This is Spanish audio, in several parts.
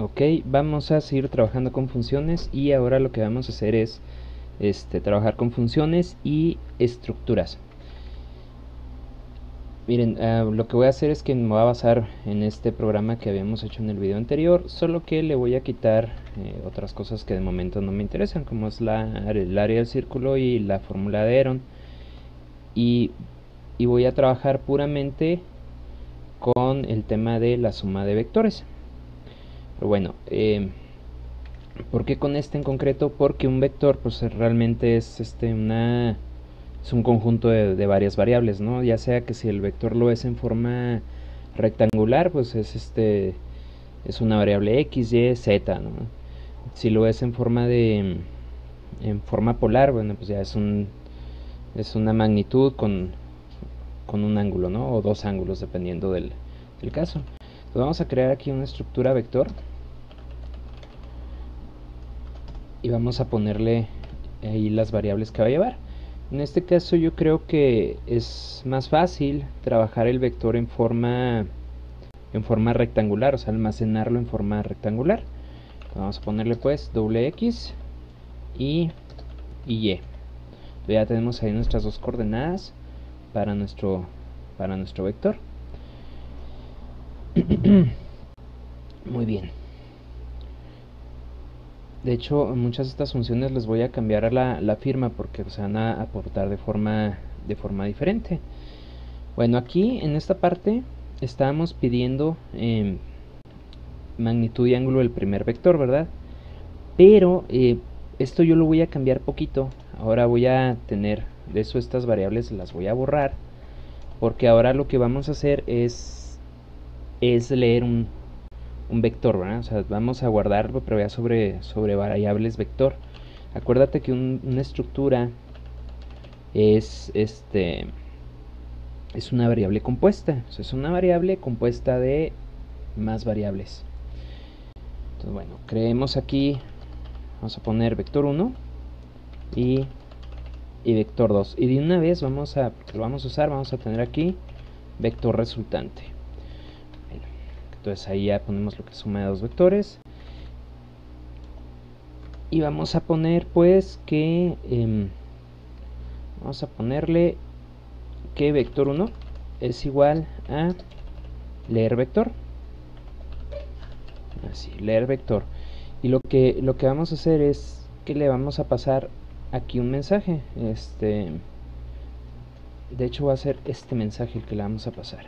Ok, vamos a seguir trabajando con funciones y ahora lo que vamos a hacer es trabajar con funciones y estructuras. Miren, lo que voy a hacer es que me voy a basar en este programa que habíamos hecho en el video anterior, solo que le voy a quitar otras cosas que de momento no me interesan, como es el área del círculo y la fórmula de Heron, y voy a trabajar puramente con el tema de la suma de vectores. Pero bueno, ¿por qué con este en concreto? Porque un vector pues realmente es es un conjunto de varias variables, ¿no? Ya sea que si el vector lo es en forma rectangular, pues es una variable x, y, z, ¿no? Si lo es en forma polar, bueno, pues ya es una magnitud con un ángulo, ¿no? O dos ángulos dependiendo del caso. Entonces vamos a crear aquí una estructura vector y vamos a ponerle ahí las variables que va a llevar. En este caso yo creo que es más fácil trabajar el vector en forma rectangular, o sea, almacenarlo en forma rectangular. Vamos a ponerle pues doble x y y. Entonces ya tenemos ahí nuestras dos coordenadas para nuestro vector. Muy bien. De hecho, muchas de estas funciones les voy a cambiar a la firma porque se van a aportar de forma diferente. Bueno, aquí en esta parte estábamos pidiendo magnitud y ángulo del primer vector, ¿verdad? Pero esto yo lo voy a cambiar poquito. Ahora voy a tener, de eso estas variables las voy a borrar, porque ahora lo que vamos a hacer es leer un vector, ¿verdad? O sea, vamos a guardarlo, pero ya sobre variables vector. Acuérdate que una estructura es es una variable compuesta. O sea, es una variable compuesta de más variables. Entonces, bueno, creemos aquí, vamos a poner vector 1 y vector 2. Y de una vez vamos a usar, vamos a tener aquí vector resultante. Bueno, entonces ahí ya ponemos lo que es suma de dos vectores. Y vamos a poner pues que vamos a ponerle que vector 1 es igual a leer vector. Así, leer vector. Y lo que vamos a hacer es que le vamos a pasar aquí un mensaje. De hecho va a ser este mensaje el que le vamos a pasar.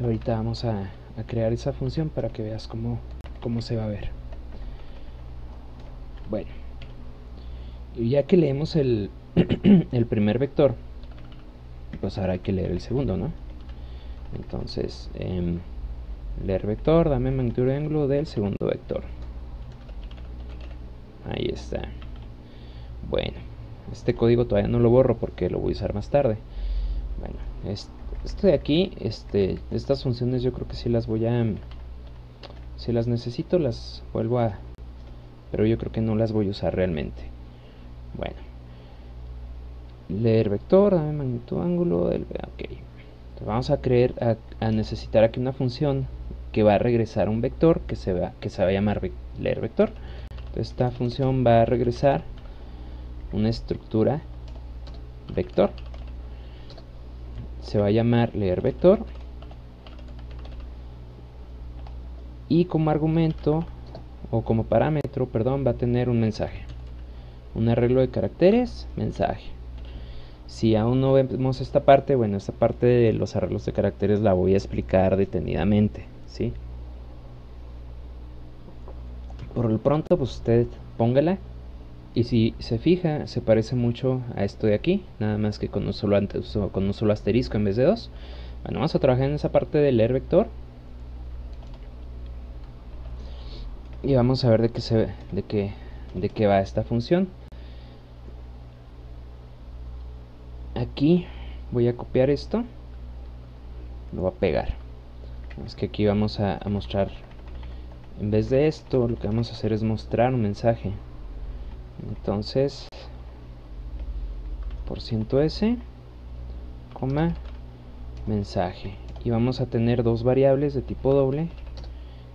Ahorita vamos a crear esa función para que veas cómo se va a ver. Bueno, y ya que leemos el primer vector, pues ahora hay que leer el segundo, ¿no? Entonces, leer vector, dame magnitud y ángulo del segundo vector. Ahí está. Bueno, este código todavía no lo borro porque lo voy a usar más tarde. Bueno, esto de aquí, estas funciones yo creo que sí las voy a... Si las necesito las vuelvo a... Pero yo creo que no las voy a usar realmente. Bueno. Leer vector, dame magnitud, ángulo del... Ok. Entonces vamos a necesitar aquí una función que va a regresar un vector que se va a llamar leer vector. Entonces esta función va a regresar una estructura vector. Se va a llamar leer vector. Y como argumento, o como parámetro, perdón, va a tener un mensaje. Un arreglo de caracteres, mensaje. Si aún no vemos esta parte, bueno, esta parte de los arreglos de caracteres la voy a explicar detenidamente, ¿sí? Por lo pronto, pues usted póngala. Y si se fija, se parece mucho a esto de aquí, nada más que con un solo asterisco en vez de dos. Bueno, vamos a trabajar en esa parte de leer vector. Y vamos a ver de qué va esta función. Aquí voy a copiar esto, lo voy a pegar. Es que aquí vamos a mostrar, en vez de esto, lo que vamos a hacer es mostrar un mensaje. Entonces, %s, mensaje. y vamos a tener dos variables de tipo doble,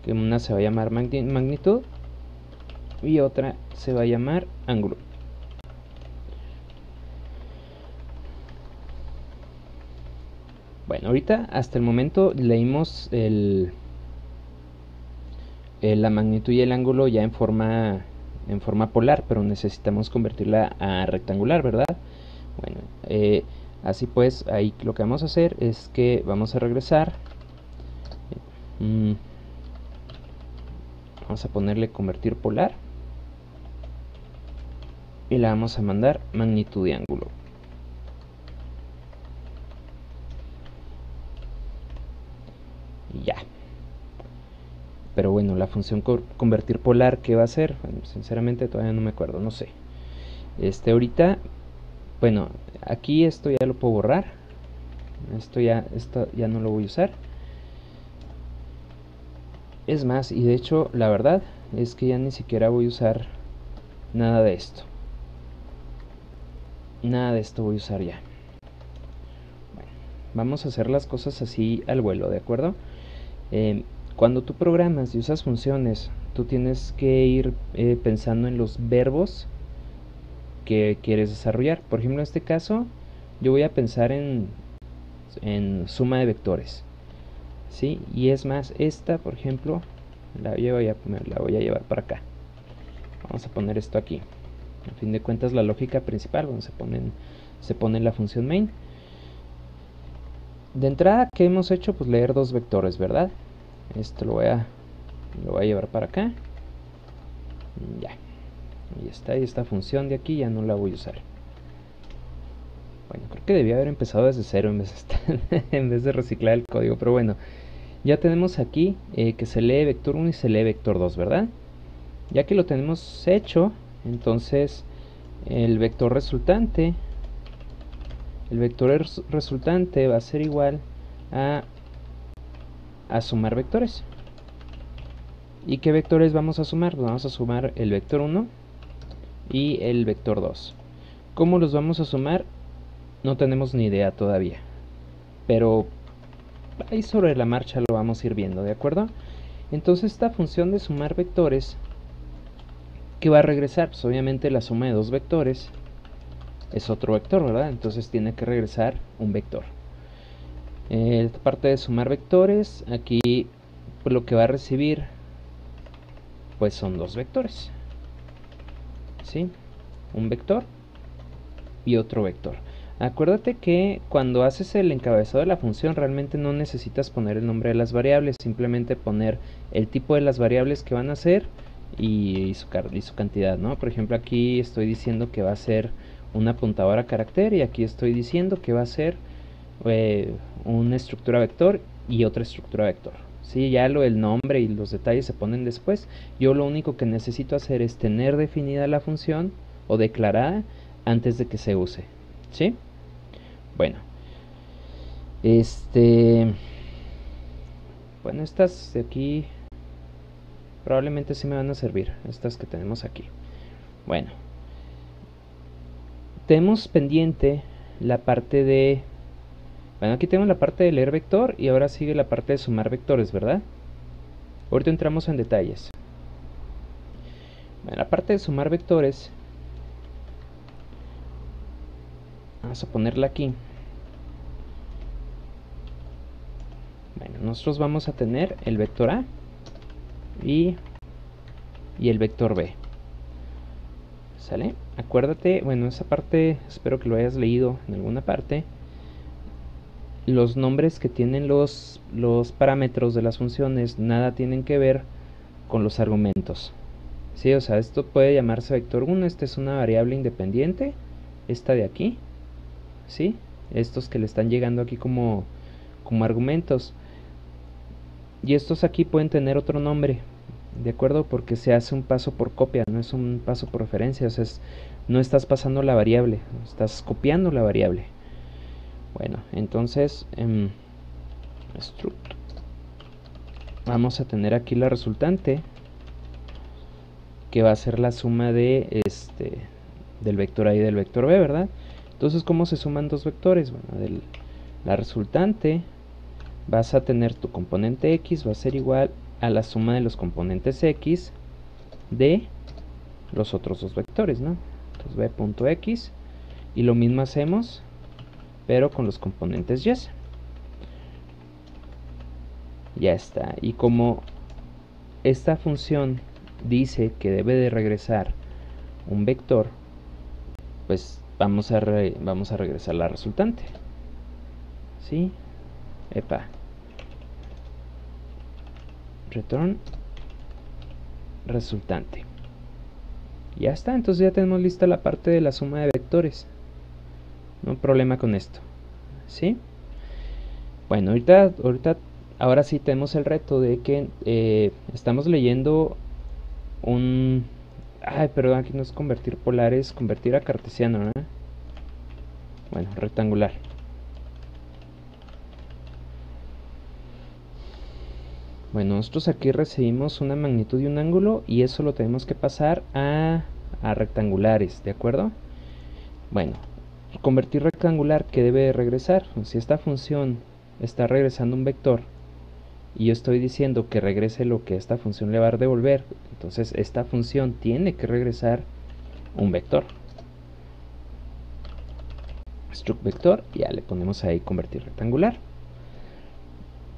que una se va a llamar magnitud y otra se va a llamar ángulo. Bueno, ahorita hasta el momento leímos la magnitud y el ángulo ya en forma polar, pero necesitamos convertirla a rectangular, ¿verdad? Bueno, así pues, ahí lo que vamos a hacer es que vamos a regresar, vamos a ponerle convertir polar y la vamos a mandar magnitud y ángulo. Y ya. Pero bueno, la función convertir polar, ¿qué va a hacer? Bueno, sinceramente todavía no me acuerdo, no sé. Ahorita, bueno, aquí esto ya lo puedo borrar. Esto ya no lo voy a usar. Es más, y de hecho, la verdad es que ya ni siquiera voy a usar nada de esto. Nada de esto voy a usar ya. Bueno, vamos a hacer las cosas así al vuelo, ¿de acuerdo? Cuando tú programas y usas funciones, tú tienes que ir pensando en los verbos que quieres desarrollar. Por ejemplo, en este caso, yo voy a pensar en suma de vectores, ¿sí? Y es más, esta, por ejemplo, la voy a llevar para acá. Vamos a poner esto aquí. A fin de cuentas, la lógica principal, bueno, se pone la función main. De entrada, ¿qué hemos hecho? Pues leer dos vectores, ¿verdad? Esto lo voy a llevar para acá. Ya. Ahí está. Y esta función de aquí ya no la voy a usar. Bueno, creo que debía haber empezado desde cero en vez de reciclar el código. Pero bueno, ya tenemos aquí que se lee vector 1 y se lee vector 2, ¿verdad? Ya que lo tenemos hecho, entonces el vector resultante va a ser igual a sumar vectores. ¿Y qué vectores vamos a sumar? Vamos a sumar el vector 1 y el vector 2. ¿Cómo los vamos a sumar? No tenemos ni idea todavía, pero ahí sobre la marcha lo vamos a ir viendo, ¿de acuerdo? Entonces esta función de sumar vectores, ¿qué va a regresar? Pues obviamente la suma de dos vectores es otro vector, ¿verdad? Entonces tiene que regresar un vector. Esta parte de sumar vectores, aquí pues lo que va a recibir pues son dos vectores, ¿sí? Un vector y otro vector. Acuérdate que cuando haces el encabezado de la función realmente no necesitas poner el nombre de las variables, simplemente poner el tipo de las variables que van a ser y su cantidad, ¿no? Por ejemplo, aquí estoy diciendo que va a ser una apuntadora carácter y aquí estoy diciendo que va a ser una estructura vector y otra estructura vector. Sí, ya el nombre y los detalles se ponen después. Yo lo único que necesito hacer es tener definida la función o declarada antes de que se use, ¿sí? Bueno, bueno, estas de aquí probablemente sí me van a servir, estas que tenemos aquí. Bueno, tenemos pendiente la parte de... Bueno, aquí tenemos la parte de leer vector y ahora sigue la parte de sumar vectores, ¿verdad? Ahorita entramos en detalles. Bueno, la parte de sumar vectores, vamos a ponerla aquí. Bueno, nosotros vamos a tener el vector A y el vector B. ¿Sale? Acuérdate, bueno, esa parte espero que lo hayas leído en alguna parte. Los nombres que tienen los parámetros de las funciones nada tienen que ver con los argumentos. Sí, o sea, esto puede llamarse vector 1, esta es una variable independiente, esta de aquí, ¿sí? Estos que le están llegando aquí como argumentos. Y estos aquí pueden tener otro nombre, ¿de acuerdo? Porque se hace un paso por copia, no es un paso por referencia, o sea, no estás pasando la variable, estás copiando la variable. Bueno, entonces vamos a tener aquí la resultante, que va a ser la suma de del vector A y del vector B, ¿verdad? Entonces, ¿cómo se suman dos vectores? Bueno, la resultante vas a tener tu componente X va a ser igual a la suma de los componentes X de los otros dos vectores, ¿no? Entonces b.x, y lo mismo hacemos pero con los componentes Y. Ya está. Y como esta función dice que debe de regresar un vector, pues vamos a regresar la resultante. ¿Sí? Epa. Return resultante. Ya está, entonces ya tenemos lista la parte de la suma de vectores. No hay problema con esto. ¿Sí? Bueno, ahora sí tenemos el reto de que estamos leyendo un... Ay, perdón, aquí no es convertir polares, convertir a cartesiano, ¿no? Bueno, rectangular. Bueno, nosotros aquí recibimos una magnitud y un ángulo y eso lo tenemos que pasar a rectangulares, ¿de acuerdo? Bueno, convertir rectangular, ¿qué debe regresar? Si esta función está regresando un vector y yo estoy diciendo que regrese lo que esta función le va a devolver, entonces esta función tiene que regresar un vector. Struct vector, ya le ponemos ahí convertir rectangular.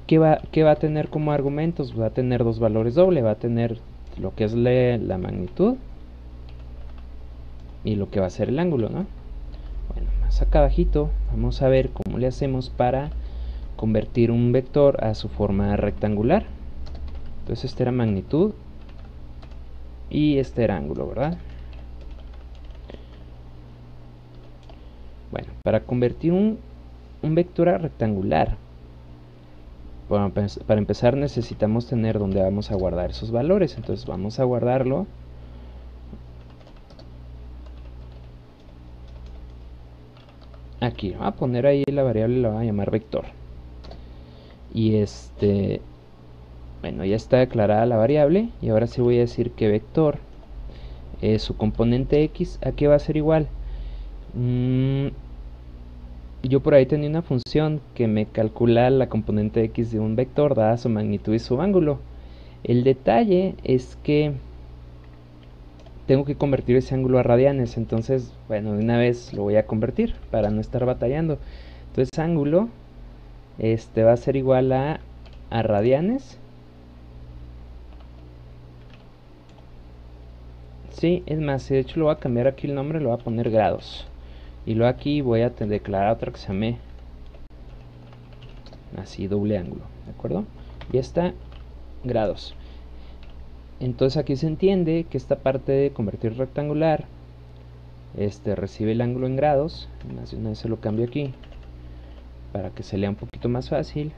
¿Qué va a tener como argumentos? Va a tener dos valores doble, va a tener lo que es la magnitud y lo que va a ser el ángulo, ¿no? Bueno, más acá abajito vamos a ver cómo le hacemos para convertir un vector a su forma rectangular. Entonces este era magnitud y este era ángulo, ¿verdad? Bueno, para convertir un vector a rectangular, bueno, para empezar necesitamos tener donde vamos a guardar esos valores. Entonces vamos a guardarlo aquí. Voy a poner ahí la variable, la voy a llamar vector. Y bueno, ya está declarada la variable. Y ahora sí voy a decir que vector, su componente X, ¿a qué va a ser igual? Yo por ahí tenía una función que me calcula la componente X de un vector dada su magnitud y su ángulo. El detalle es que tengo que convertir ese ángulo a radianes, entonces, bueno, de una vez lo voy a convertir para no estar batallando. Entonces ángulo va a ser igual a radianes. Sí, es más, de hecho lo voy a cambiar aquí el nombre, lo voy a poner grados. Y luego aquí voy a declarar otra que se llame así, doble ángulo, ¿de acuerdo? Y está grados. Entonces aquí se entiende que esta parte de convertir rectangular recibe el ángulo en grados. Más de una vez se lo cambio aquí para que se lea un poquito más fácil.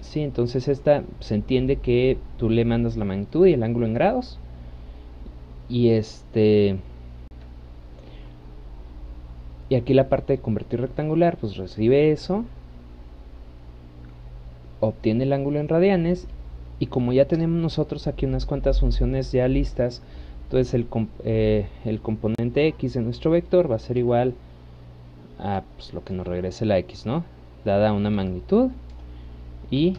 Sí, entonces esta se entiende que tú le mandas la magnitud y el ángulo en grados. Y y aquí la parte de convertir rectangular, pues recibe eso, obtiene el ángulo en radianes, y como ya tenemos nosotros aquí unas cuantas funciones ya listas, entonces el componente X de nuestro vector va a ser igual a pues, lo que nos regrese la X, ¿no? Dada una magnitud y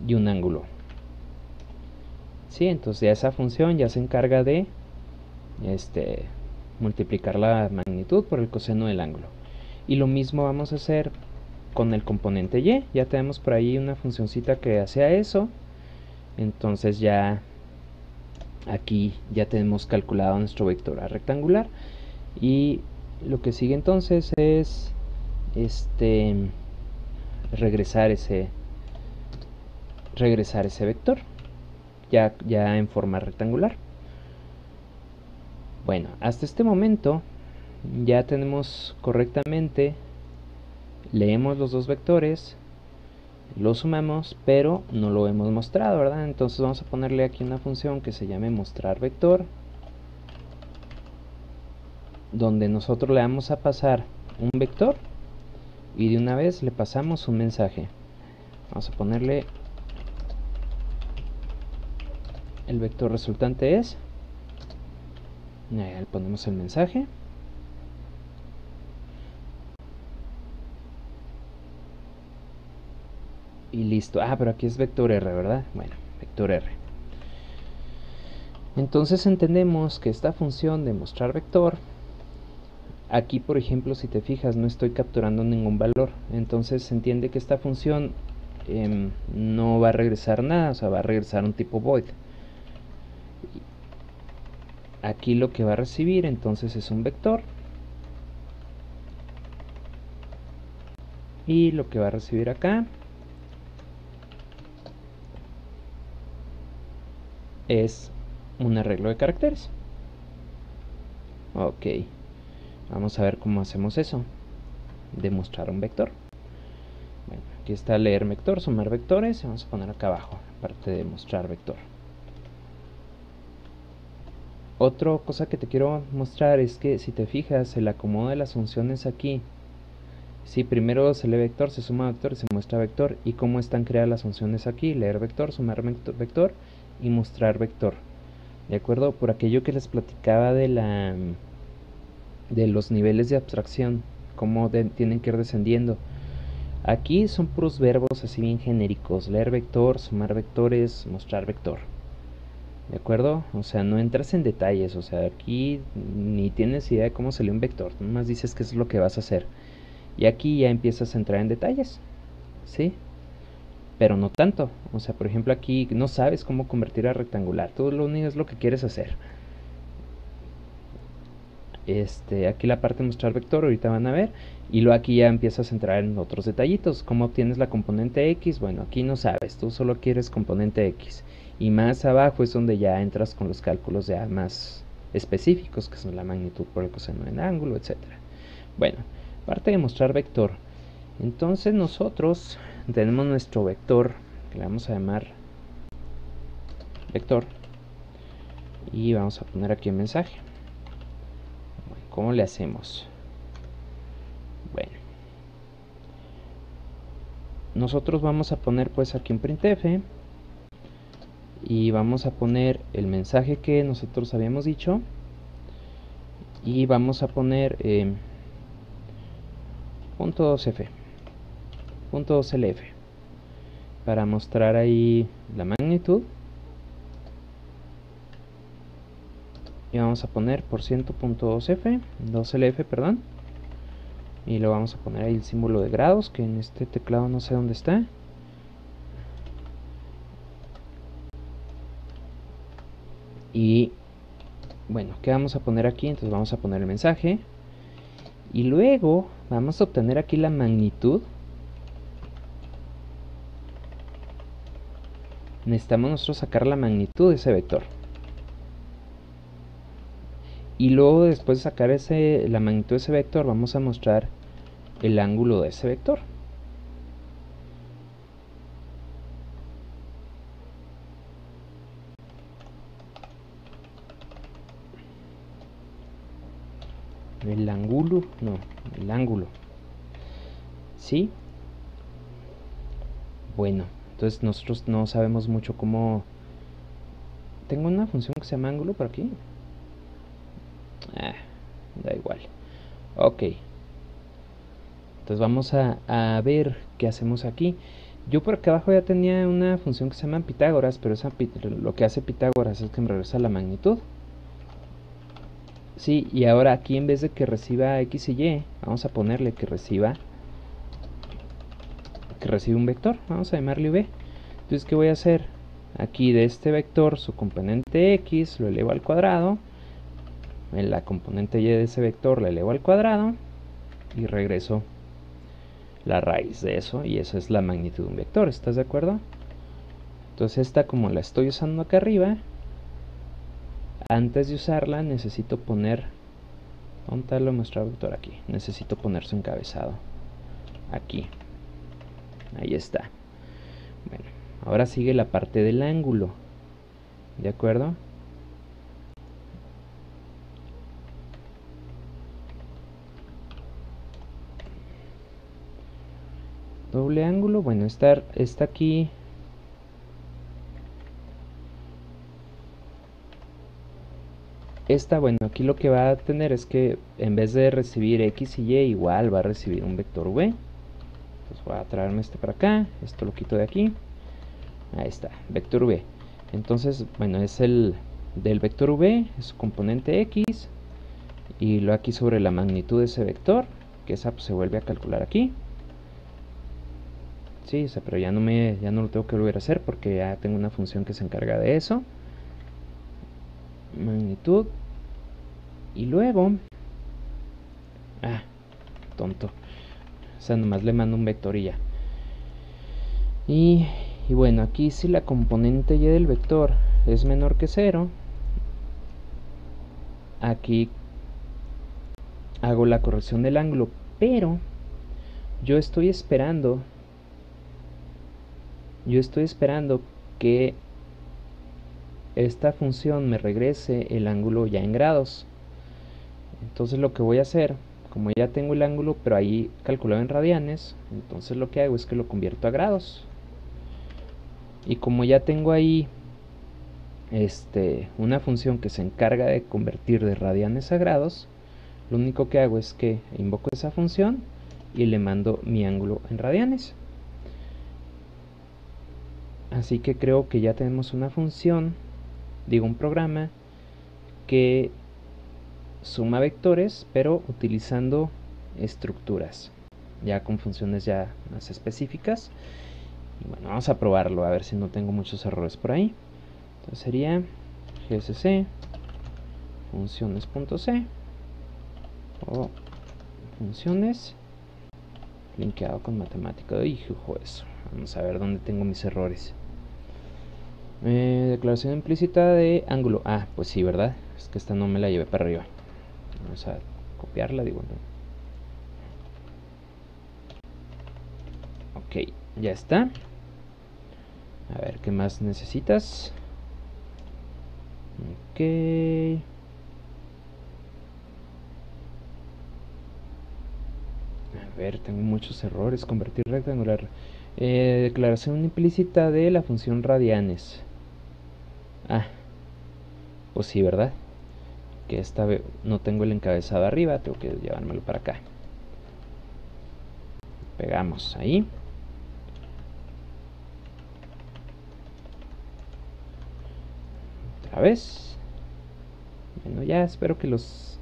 un ángulo. Sí, entonces ya esa función ya se encarga de multiplicar la magnitud por el coseno del ángulo. Y lo mismo vamos a hacer con el componente Y. Ya tenemos por ahí una funcioncita que hacía eso. Entonces ya aquí ya tenemos calculado nuestro vector a rectangular. Y lo que sigue entonces es regresar ese vector ya en forma rectangular. Bueno, hasta este momento ya tenemos correctamente, leemos los dos vectores, los sumamos, pero no lo hemos mostrado, ¿verdad? Entonces vamos a ponerle aquí una función que se llame mostrar vector, donde nosotros le vamos a pasar un vector y de una vez le pasamos un mensaje. Vamos a ponerle el vector resultante es, le ponemos el mensaje Y listo. Ah, pero aquí es vector R, ¿verdad? Bueno, vector R. Entonces entendemos que esta función de mostrar vector, aquí por ejemplo si te fijas no estoy capturando ningún valor, entonces se entiende que esta función no va a regresar nada, o sea va a regresar un tipo void. Aquí lo que va a recibir entonces es un vector, y lo que va a recibir acá es un arreglo de caracteres. Ok, vamos a ver cómo hacemos eso, demostrar un vector. Bueno, aquí está leer vector, sumar vectores, vamos a poner acá abajo, aparte de mostrar vector. Otra cosa que te quiero mostrar es que si te fijas el acomodo de las funciones aquí, si primero se lee vector, se suma vector y se muestra vector, y cómo están creadas las funciones aquí, leer vector, sumar vector y mostrar vector. De acuerdo, por aquello que les platicaba de los niveles de abstracción, cómo tienen que ir descendiendo. Aquí son puros verbos así bien genéricos, leer vector, sumar vectores, mostrar vector. ¿De acuerdo? O sea, no entras en detalles, o sea, aquí ni tienes idea de cómo salió un vector, nomás dices qué es lo que vas a hacer. Y aquí ya empiezas a entrar en detalles, ¿sí? Pero no tanto, o sea, por ejemplo aquí no sabes cómo convertir a rectangular, todo lo único es lo que quieres hacer. Aquí la parte de mostrar vector, ahorita van a ver, y luego aquí ya empiezas a entrar en otros detallitos. ¿Cómo obtienes la componente X? Bueno, aquí no sabes, tú solo quieres componente X, y más abajo es donde ya entras con los cálculos ya más específicos, que son la magnitud por el coseno del ángulo, etc. Bueno, parte de mostrar vector, entonces nosotros tenemos nuestro vector, que le vamos a llamar vector, y vamos a poner aquí el mensaje. ¿Cómo le hacemos? Bueno, nosotros vamos a poner pues aquí un printf, y vamos a poner el mensaje que nosotros habíamos dicho, y vamos a poner .2f, .2lf, para mostrar ahí la magnitud, y vamos a poner %.2f, 2lf, perdón, y lo vamos a poner ahí el símbolo de grados, que en este teclado no sé dónde está. Y bueno, ¿qué vamos a poner aquí? Entonces vamos a poner el mensaje, y luego vamos a obtener aquí la magnitud. Necesitamos nosotros sacar la magnitud de ese vector, y luego después de sacar la magnitud de ese vector vamos a mostrar el ángulo de ese vector. El ángulo, no, el ángulo, ¿sí? Bueno, entonces nosotros no sabemos mucho cómo. Tengo una función que se llama ángulo por aquí. Da igual. Ok, entonces vamos a ver qué hacemos aquí. Yo por acá abajo ya tenía una función que se llama Pitágoras, pero lo que hace Pitágoras es que me regresa la magnitud. Sí, y ahora aquí en vez de que reciba x y y, vamos a ponerle que reciba un vector, vamos a llamarle v. Entonces, ¿qué voy a hacer? Aquí de este vector, su componente x lo elevo al cuadrado, en la componente y de ese vector la elevo al cuadrado, y regreso la raíz de eso, y esa es la magnitud de un vector, ¿estás de acuerdo? Entonces esta, como la estoy usando acá arriba, antes de usarla necesito poner, ¿dónde está lo mostrar vector? Aquí, necesito poner su encabezado aquí, ahí está. Bueno, ahora sigue la parte del ángulo, ¿de acuerdo? Doble ángulo, bueno, está aquí. Bueno, aquí lo que va a tener es que en vez de recibir x y y igual va a recibir un vector v. Entonces voy a traerme este para acá, esto lo quito de aquí. Ahí está, vector v. Entonces, bueno, es el del vector v, es su componente x, y lo aquí sobre la magnitud de ese vector, que esa pues, se vuelve a calcular aquí. Sí, o sea, pero ya no lo tengo que volver a hacer porque ya tengo una función que se encarga de eso. Magnitud. Y luego, tonto, o sea, nomás le mando un vector y ya. Y bueno, aquí si la componente y del vector es menor que 0, aquí hago la corrección del ángulo, pero yo estoy esperando que esta función me regrese el ángulo ya en grados. Entonces lo que voy a hacer, como ya tengo el ángulo pero ahí calculado en radianes, entonces lo que hago es que lo convierto a grados. Y como ya tengo ahí una función que se encarga de convertir de radianes a grados, lo único que hago es que invoco esa función y le mando mi ángulo en radianes. Así que creo que ya tenemos una función, un programa que suma vectores, pero utilizando estructuras, ya con funciones ya más específicas. Y bueno, vamos a probarlo, a ver si no tengo muchos errores por ahí. Entonces sería gsc funciones.c o funciones linkeado con matemática. Hijo, eso. Vamos a ver dónde tengo mis errores. Declaración implícita de ángulo. Pues sí, ¿verdad? Es que esta no me la llevé para arriba. Vamos a copiarla, ¿no? Ok, ya está. A ver, ¿qué más necesitas? Ok. A ver, tengo muchos errores. Convertir rectangular. Declaración implícita de la función radianes. Pues sí, ¿verdad? Que esta vez no tengo el encabezado arriba, tengo que llevármelo para acá. Pegamos ahí. Otra vez. Bueno, ya espero que los...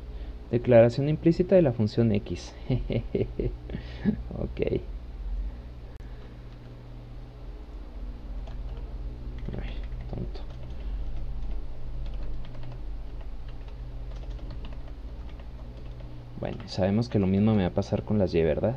Declaración implícita de la función x. Ok. Ay, tonto. Bueno, sabemos que lo mismo me va a pasar con las y, ¿verdad?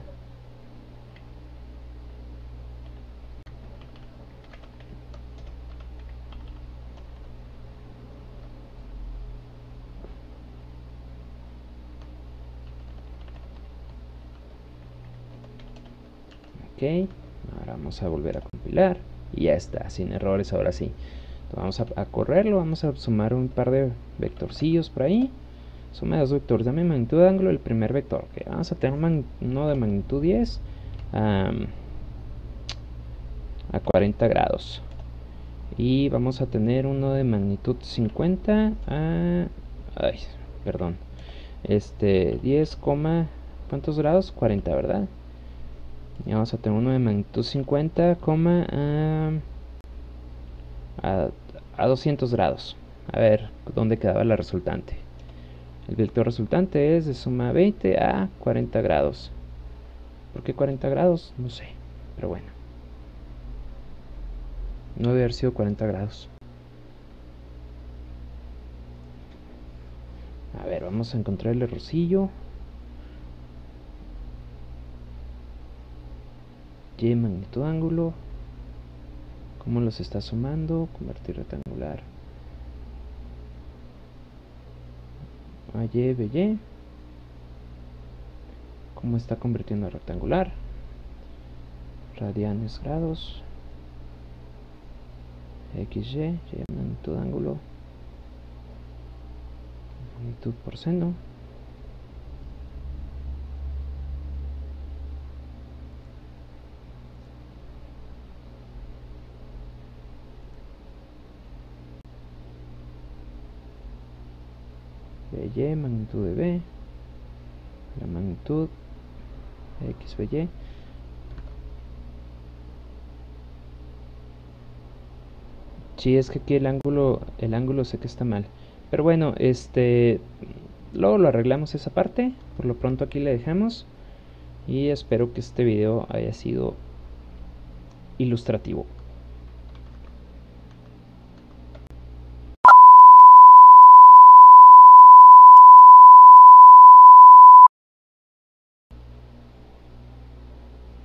Ok, ahora vamos a volver a compilar y ya está, sin errores ahora sí. Entonces vamos a correrlo, vamos a sumar un par de vectorcillos por ahí. Suma de dos vectores, dame magnitud de ángulo del primer vector. Okay, vamos a tener uno de magnitud 10 a 40 grados. Y vamos a tener uno de magnitud 50 a... Ay, perdón. 10, ¿cuántos grados? 40, ¿verdad? Y vamos a tener uno de magnitud 50, a 200 grados. A ver, ¿dónde quedaba la resultante? El vector resultante es de suma 20 a 40 grados. ¿Por qué 40 grados? No sé, pero bueno. No debe haber sido 40 grados. A ver, vamos a encontrar el errorcillo. Y magnitud ángulo. ¿Cómo los está sumando? Convertir rectangular. AY, BY. ¿Cómo está convirtiendo a rectangular? Radianes, grados. XY, Y magnitud ángulo. Magnitud por seno. BY, magnitud de B. La magnitud XY. Sí, es que aquí el ángulo sé que está mal. Pero bueno, luego lo arreglamos esa parte. Por lo pronto aquí le dejamos. Y espero que este video haya sido ilustrativo.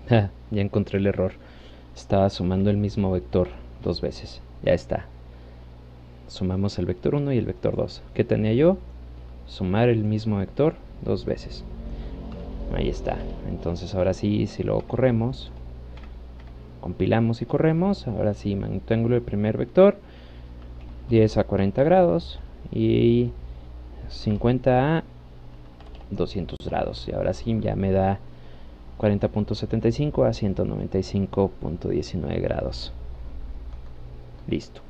Ja, ya encontré el error. Estaba sumando el mismo vector dos veces. Ya está. Sumamos el vector 1 y el vector 2. ¿Qué tenía yo? Sumar el mismo vector dos veces. Ahí está. Entonces ahora sí, si lo corremos, compilamos y corremos, ahora sí, magnitud ángulo del primer vector, 10 a 40 grados y 50 a 200 grados. Y ahora sí ya me da 40.75 a 195.19 grados. Listo.